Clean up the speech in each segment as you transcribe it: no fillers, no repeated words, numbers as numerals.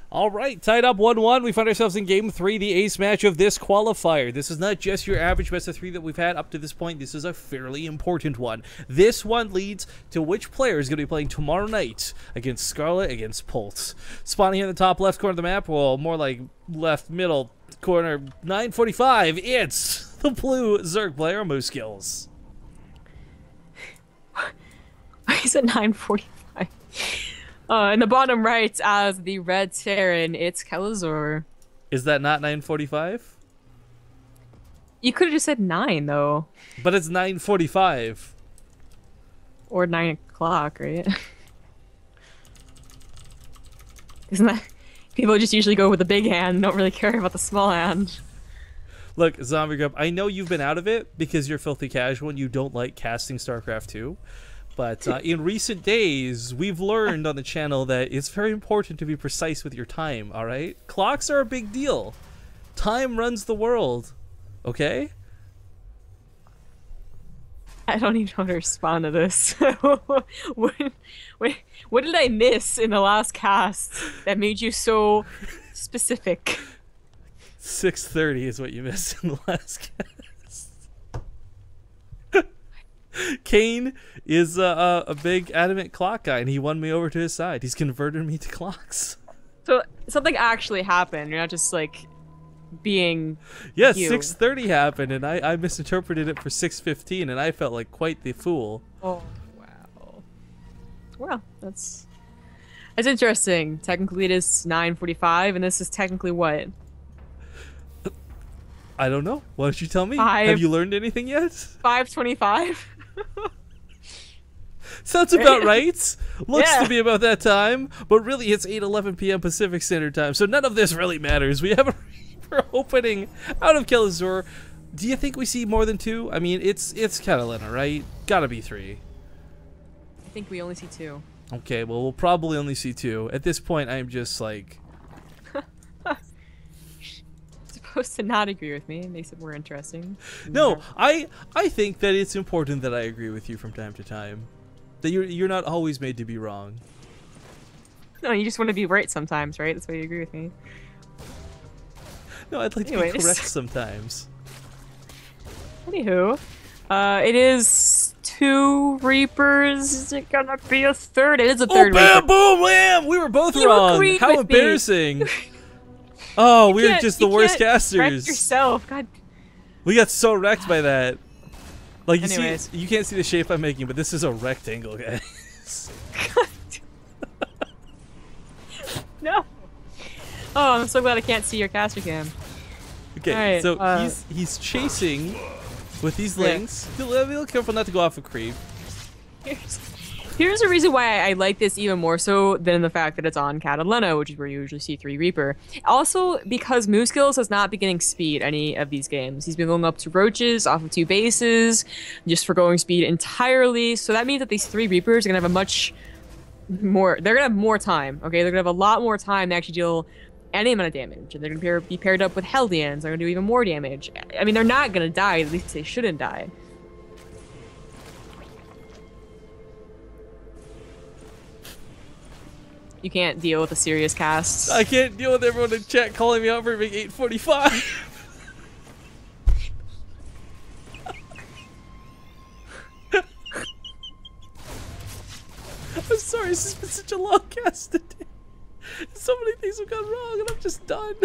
All right, tied up 1-1. We find ourselves in Game 3, the ace match of this qualifier. This is not just your average best of 3 that we've had up to this point. This is a fairly important one. This one leads to which player is going to be playing tomorrow night against Scarlet, against Pulse. Spawning here in the top left corner of the map, well, more like left middle corner, 9:45. It's the blue Zerg player, Moosegills. Why is it 9:45? In the bottom right, as the red Terran, it's Kelazhur. Is that not 9:45? You could have just said 9, though. But it's 9:45. Or 9 o'clock, right? Isn't that... People just usually go with the big hand and don't really care about the small hand. Look, Zombie Grub, I know you've been out of it because you're filthy casual and you don't like casting StarCraft 2. But in recent days, we've learned on the channel that it's very important to be precise with your time, all right? Clocks are a big deal. Time runs the world, okay? I don't even know how to respond to this. what did I miss in the last cast that made you so specific? 6:30 is what you missed in the last cast. Kane is a big adamant clock guy, and he won me over to his side. He's converted me to clocks. So something actually happened. You're not just like being. Yes, you. 6:30 happened, and I misinterpreted it for 6:15, and I felt like quite the fool. Oh wow. Well, that's interesting. Technically, it is 9:45, and this is technically what? I don't know. Why don't you tell me? 5. Have you learned anything yet? 5:25. Sounds about right. Looks Yeah. to be about that time, but really it's 8:11 p.m. Pacific Standard Time, so none of this really matters. We have a Reaper opening out of Kelazhur. Do you think we see more than 2? I mean, it's Catalina, right? Gotta be 3. I think we only see 2. Okay, well, we'll probably only see 2. At this point, I'm just like... Supposed to not agree with me. It makes it more interesting. No, I think that it's important that I agree with you from time to time. That you're not always made to be wrong. No, you just want to be right sometimes, right? That's why you agree with me. No, I'd like to be correct sometimes. Anywho, it is 2 Reapers. Is it gonna be a third? It is a third. Oh, bam, Reaper. boom, wham! We were both You wrong. agreed How with me. embarrassing! Oh, we're just the worst Wreck casters. yourself. God. We got so wrecked by that. Like you Anyways. see, you can't see the shape I'm making, but this is a rectangle, guys. No. Oh, I'm so glad I can't see your caster cam. Okay, Alright, so he's chasing with these links. Be a little careful not to go off a creep. Here's a reason why I like this even more so than the fact that it's on Catalina, which is where you usually see 3 Reaper. Also, because Moosegills has not been getting speed any of these games. He's been going up to roaches off of 2 bases, just for going speed entirely. So that means that these 3 Reapers are gonna have a much more. They're gonna have more time. Okay, they're gonna have a lot more time to actually deal any amount of damage, and they're gonna be paired up with Heldians. They're gonna do even more damage. I mean, they're not gonna die. At least they shouldn't die. You can't deal with a serious cast. I can't deal with everyone in chat calling me out for being 8:45. I'm sorry, this has been such a long cast today. So many things have gone wrong, and I'm just done.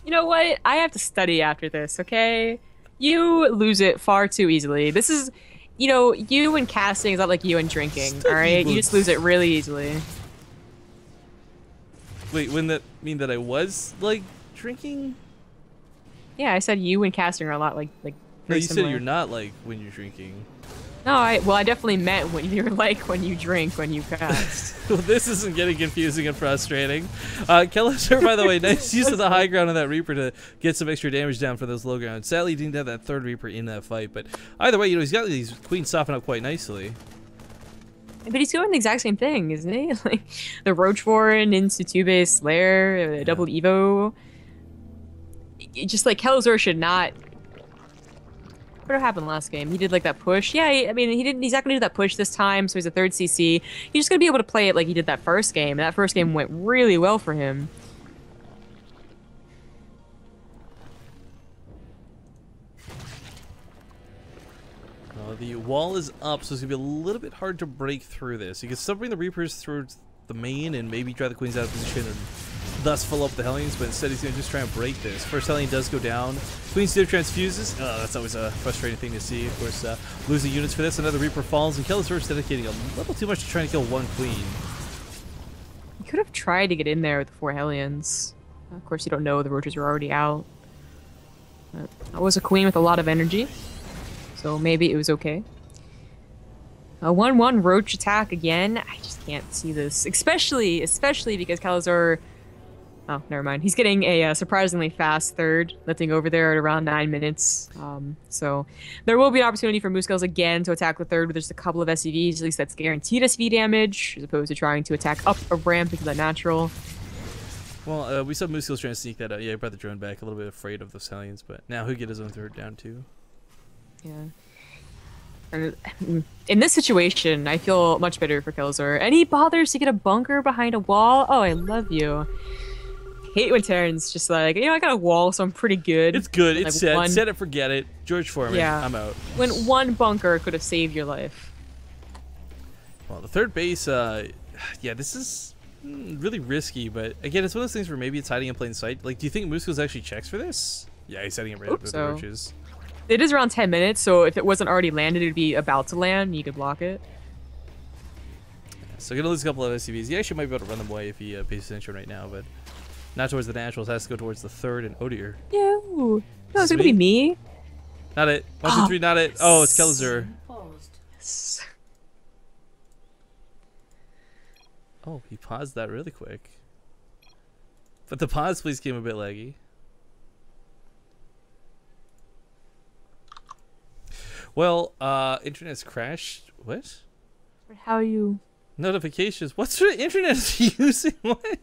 You know what? I have to study after this, okay? You lose it far too easily. This is, you know, you and casting is not like you and drinking, alright? You just lose it really easily. Wait, wouldn't that mean that I was, like, drinking? Yeah, I said you and casting are a lot like No, very you similar. said you're not, like, when you're drinking. No, well, I definitely meant when you're like when you drink when you cast. Well, this isn't getting confusing and frustrating. Kelazhur, by the way, nice use of the high ground of that Reaper to get some extra damage down for those low ground. Sadly, he didn't have that 3rd Reaper in that fight, but either way, you know, he's got these queens soften up quite nicely. But he's doing the exact same thing, isn't he? Like the Roach Warren into 2-base Slayer, double Evo. Just like Kelazhur should not What happened last game? He did like that push. Yeah, I mean, he didn't. He's not gonna do that push this time. So he's a third CC. He's just gonna be able to play it like he did that first game. And that first game went really well for him. The wall is up, so it's gonna be a little bit hard to break through this. You can still bring the Reapers towards the main and maybe drive the Queens out of position and thus fill up the Hellions, but instead he's gonna just try and break this. First Hellion does go down. Queen's Deer transfuses. That's always a frustrating thing to see. Of course, losing units for this. Another Reaper falls, and Kelazhur is dedicating a little too much to trying to kill one Queen. You could have tried to get in there with the 4 Hellions. Of course, you don't know the Roaches are already out. But that was a Queen with a lot of energy, so maybe it was okay. A 1-1 Roach attack again. I just can't see this, especially because Kelazhur. Oh, never mind. He's getting a surprisingly fast third, lifting over there at around 9 minutes. So there will be an opportunity for Moosegills again to attack the third with just a couple of SCVs. At least that's guaranteed SV damage, as opposed to trying to attack up a ramp into the natural. Well, we saw Moosegills trying to sneak that out. Yeah, he brought the drone back, a little bit afraid of those Hellions, but now he'll get his own third down too. Yeah. And in this situation, I feel much better for Kelazhur. And he bothers to get a bunker behind a wall. Oh, I love you. Hate when Terran's just like, you know, I got a wall, so I'm pretty good. It's good. Like It's set. Set it, forget it. George Foreman, yeah. I'm out. When one bunker could have saved your life. Well, the third base, yeah, this is really risky, but again, it's one of those things where maybe it's hiding in plain sight. Like, do you think Moosegills actually checks for this? Yeah, he's setting it right up with the Roaches. It is around 10 minutes, so if it wasn't already landed, it would be about to land. You could block it. So gonna lose a couple of SCVs. He actually might be able to run them away if he pays attention right now, but not towards the naturals. Has to go towards the third and Odier. No, it's gonna be me. Not it. 1, 2, 3, not it. Oh, it's Kelazhur. Yes. Oh, he paused that really quick. But the pause please came a bit laggy. Well, internet's crashed. What? How you? Notifications. What sort of internet is he using? What?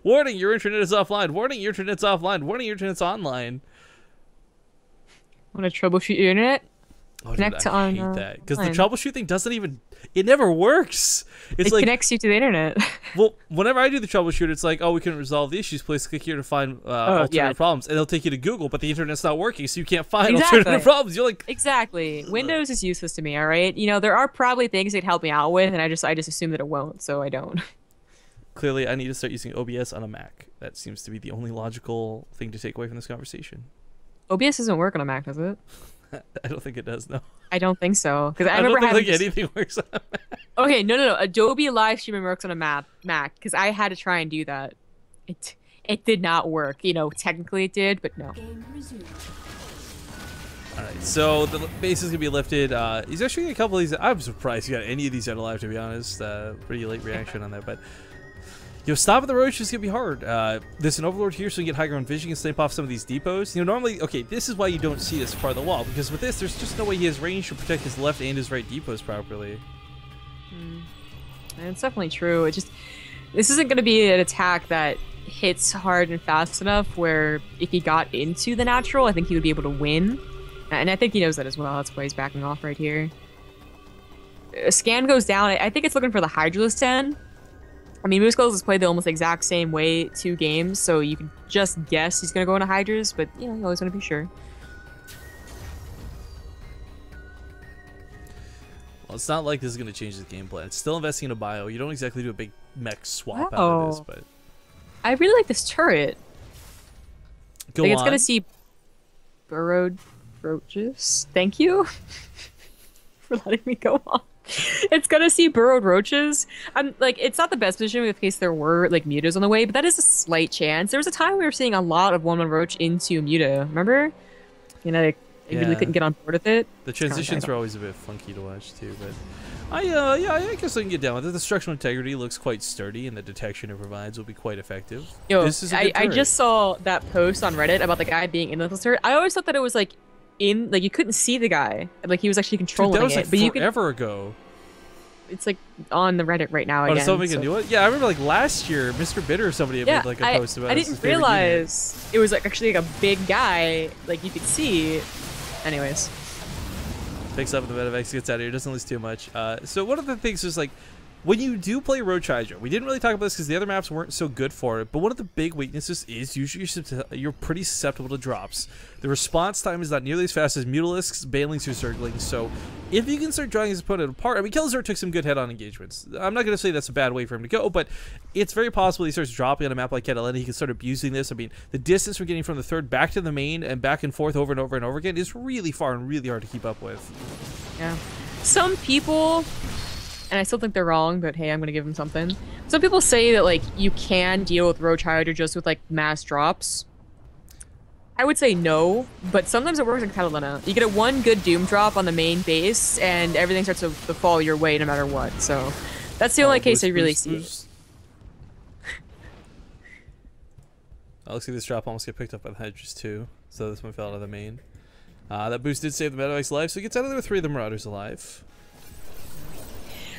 Warning, your internet is offline. Warning, your internet's offline. Warning, your internet's online. Want to troubleshoot your internet? Oh, dude, I hate that. Because the troubleshoot thing doesn't even... It never works. It's it like, connects you to the internet. Well, whenever I do the troubleshoot, it's like, oh, we couldn't resolve the issues. Please click here to find alternative problems. And they'll take you to Google, but the internet's not working, so you can't find alternative problems. You're like... Exactly. Windows is useless to me, all right? You know, there are probably things they'd help me out with, and I just assume that it won't, so I don't. Clearly, I need to start using OBS on a Mac. That seems to be the only logical thing to take away from this conversation. OBS doesn't work on a Mac, does it? I don't think it does, no. I don't think so. Because I don't remember think anything works on a Mac. Okay, no. Adobe live streaming works on a Mac because I had to try and do that. It did not work. You know, technically it did, but no. All right, so the base is gonna be lifted. He's actually got a couple of these. I'm surprised he got any of these out alive, to be honest. Pretty late reaction on that, but. Stopping the Roach is going to be hard. There's an Overlord here, so you can get high ground vision and snipe off some of these depots. Normally, okay, this is why you don't see this far of the wall, because with this, there's just no way he has range to protect his left and his right depots properly. And it's definitely true. This isn't going to be an attack that hits hard and fast enough where if he got into the natural, I think he would be able to win. And I think he knows that as well. That's why he's backing off right here. A scan goes down. I think it's looking for the Hydralisk 10. I mean, Moosegills has played the almost exact same way 2 games, so you can just guess he's going to go into Hydras, but, you know, you always want to be sure. Well, it's not like this is going to change the game plan. It's still investing in a bio. You don't exactly do a big mech swap out of this, but... I really like this turret. Go on. It's going to see burrowed roaches. Thank you for letting me go on. It's gonna see burrowed roaches. I'm like, it's not the best position in case there were like mutas on the way, but that is a slight chance. There was a time we were seeing a lot of 1-1 roach into muta. Remember? You know, I really couldn't get on board with it. The transitions were always a bit funky to watch too, but I guess I can get down with it. The structural integrity looks quite sturdy, and the detection it provides will be quite effective. Yo, I just saw that post on Reddit about the guy being in the turret. I always thought that it was like you couldn't see the guy, like he was actually controlling it. That was like forever ago. it's like on the Reddit right now Oh, again. did someone make a new one? Yeah, I remember like last year, Mr. Bitter or somebody had made like a post about I his didn't favorite realize it was like actually like a big guy, like you could see. Anyways. Picks up the Medivacs, gets out of here, doesn't lose too much. So one of the things is like, when you do play Roach Hydra, we didn't really talk about this because the other maps weren't so good for it, but one of the big weaknesses is usually you're pretty susceptible to drops. The response time is not nearly as fast as Mutalisks, Banelings, or Zerglings, so if you can start drawing his opponent apart, I mean, Kelazhur took some good head-on engagements. I'm not going to say that's a bad way for him to go, but it's very possible he starts dropping on a map like Catalina, he can start abusing this. I mean, the distance from getting from the third back to the main and back and forth over and over and over again is really far and really hard to keep up with. Yeah. Some people... and I still think they're wrong, but hey, I'm gonna give them something. Some people say that like you can deal with Roach Hydra just with like mass drops. I would say no, but sometimes it works in Catalina. You get a one good Doom drop on the main base, and everything starts to fall your way no matter what. So that's the only case I really see. Oh, looks like this drop almost get picked up by the Hydras too, so this one fell out of the main. That boost did save the Medivac's life, so he gets out of there with 3 of the Marauders alive.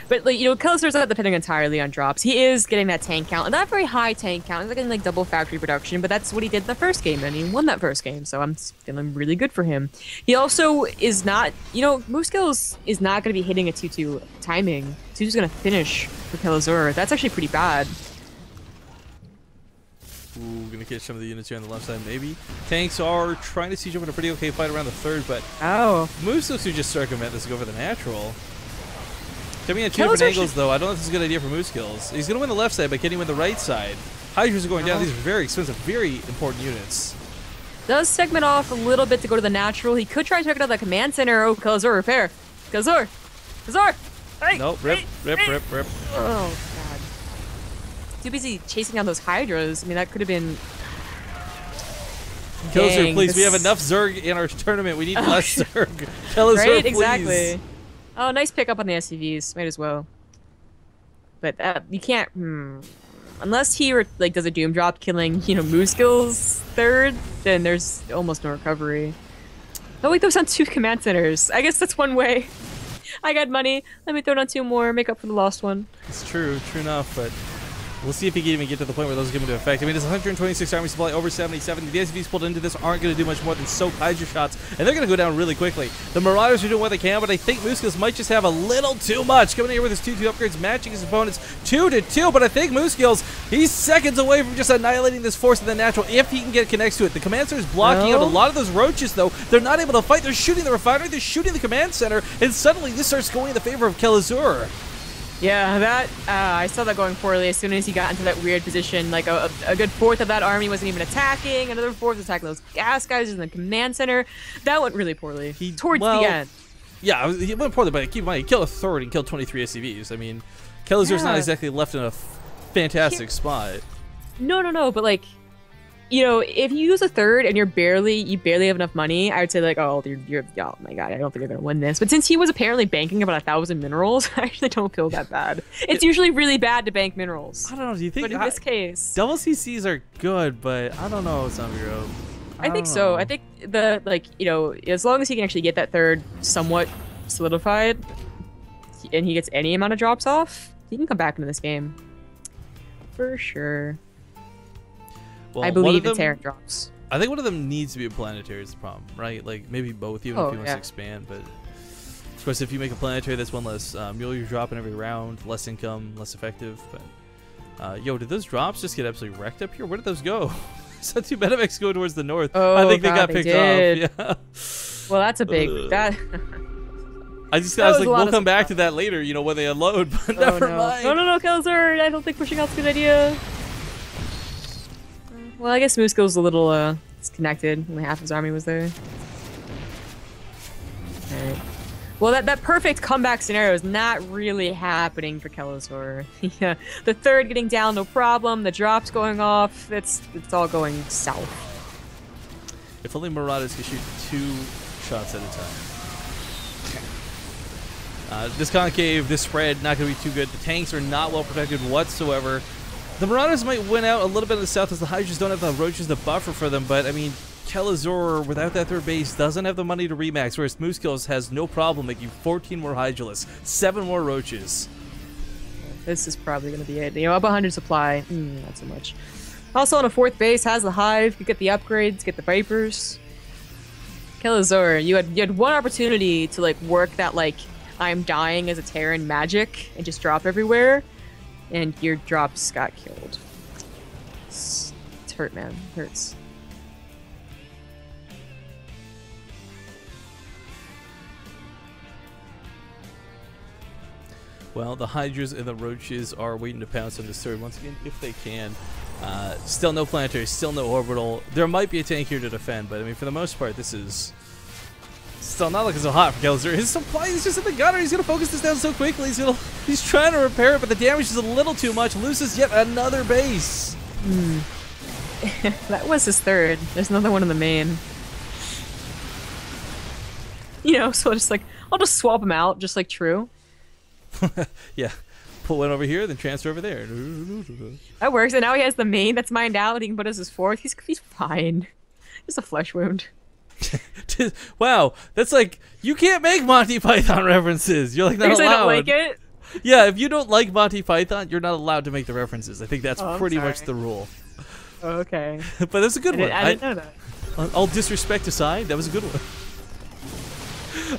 But, like, you know, Kelazhur's not depending entirely on drops. He is getting that tank count, and not very high tank count. He's not getting, like, double factory production, but that's what he did in the first game, and he won that first game, so I'm feeling really good for him. He also is not, you know, Moosegills is not going to be hitting a 2-2 timing. 2-2's going to finish for Kelazhur. That's actually pretty bad. Ooh, gonna catch some of the units here on the left side, maybe. Tanks are trying to siege up in a pretty okay fight around the third, but Moosegills who just circumvent this and go for the natural. Coming at 2 different angles, though, I don't know if this is a good idea for Moosegills. He's going to win the left side, but can he win the right side? Hydras are going down. These are very expensive, very important units. Does segment off a little bit to go to the natural. He could try to check out the command center. Oh, Kelazhur, repair. Kelazhur! Kelazhur! Hey! Nope, rip. Oh, God. Too busy chasing down those Hydras. I mean, that could have been... Kelazhur, please. We have enough Zerg in our tournament. We need less Zerg. Kelazhur, right? please. Exactly. Oh, nice pickup on the SCVs. Might as well. But you can't... Unless he like does a Doom drop killing, you know, Moosegills third, then there's almost no recovery. Oh, wait, those on 2 command centers. I guess that's one way. I got money. Let me throw down 2 more, make up for the lost one. It's true enough, but we'll see if he can even get to the point where those give him into effect. I mean, it's 126 army supply, over 77. The SCVs pulled into this aren't going to do much more than soak Hydra shots, and they're going to go down really quickly. The Marauders are doing what they can, but I think Moosegills might just have a little too much. Coming in here with his 2-2 upgrades, matching his opponents 2-2, but I think Moosegills, he's seconds away from just annihilating this force in the natural if he can get connects to it. The command center is blocking out a lot of those roaches, though. They're not able to fight. They're shooting the refinery, they're shooting the command center, and suddenly this starts going in the favor of Kelazhur. Yeah, that I saw that going poorly as soon as he got into that weird position. Like a good fourth of that army wasn't even attacking. Another fourth was attacking those gas guys in the command center. That went really poorly. Towards the end. Yeah, he went poorly, but keep in mind, he killed a third and killed 23 SCVs. I mean, Kelazhur's not exactly left in a fantastic spot. No, but like, you know, if you use a third and you barely have enough money, I would say like, oh, oh my god, I don't think you're gonna win this. But since he was apparently banking about 1,000 minerals, I actually don't feel that bad. It's usually really bad to bank minerals. I don't know. Do you think? But in this case, double CCs are good, but I don't know, Samiro. I think so. I think you know, as long as he can actually get that third somewhat solidified, and he gets any amount of drops off, he can come back into this game for sure. Well, I believe in Terran drops. I think one of them needs to be a planetary is the problem, right? Like, maybe both, even if he wants to expand. But, of course, if you make a planetary, that's one less mule you're dropping every round, less income, less effective. But, yo, did those drops just get absolutely wrecked up here? Where did those go? I saw 2 Medivacs go towards the north. Oh, I think they got picked off. Yeah. Well, that's a big... I was like, we'll come back to that later, you know, when they unload, but never mind. No, Kelazhur, I don't think pushing out's a good idea. Well, I guess Moosegill's a little disconnected. Only half his army was there. Alright. Well, that perfect comeback scenario is not really happening for Kelazhur. Yeah, the third getting down, no problem. The drops going off. It's all going south. If only Marauders could shoot 2 shots at a time. This concave, this spread, not going to be too good. The tanks are not well protected whatsoever. The Marauders might win out a little bit in the south as the Hydras don't have the roaches to buffer for them, but I mean, Kelazhur, without that third base, doesn't have the money to remax, whereas Moosegills has no problem making 14 more Hydralisks, 7 more roaches. This is probably going to be it. You know, up 100 supply, not so much. Also on a 4th base, has the Hive. You get the upgrades, get the Vipers. Kelazhur, you had one opportunity to like work that like I'm dying as a Terran magic and just drop everywhere, and your drops got killed. It's hurt, man. It hurts. Well, the Hydras and the Roaches are waiting to pounce on this turret once again, if they can. Still no planetary, still no orbital. There might be a tank here to defend, but I mean, for the most part, this is still not looking so hot for Kelazhur. His supply is just in the gutter. He's gonna focus this down so quickly. He's trying to repair it, but the damage is a little too much. Loses yet another base. That was his 3rd. There's another one in the main. You know, so just like I'll just swap him out, just like True. Yeah, pull one over here, then transfer over there. That works, and now he has the main that's mined out. He can put as his 4th. He's fine. Just a flesh wound. Wow, that's like you can't make Monty Python references. You're like not allowed. I don't like it. Yeah, if you don't like Monty Python, you're not allowed to make the references. I think that's pretty much the rule. Okay. But that's a good one. I didn't know that. All disrespect aside, that was a good one.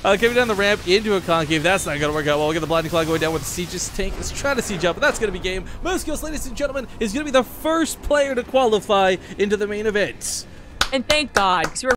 Coming down the ramp into a concave. That's not going to work out well. We got the Blinding Claw going down with the Siege's tank. Let's try to siege up, but that's going to be game. Moosegills, ladies and gentlemen, is going to be the first player to qualify into the main event. And thank God, because we were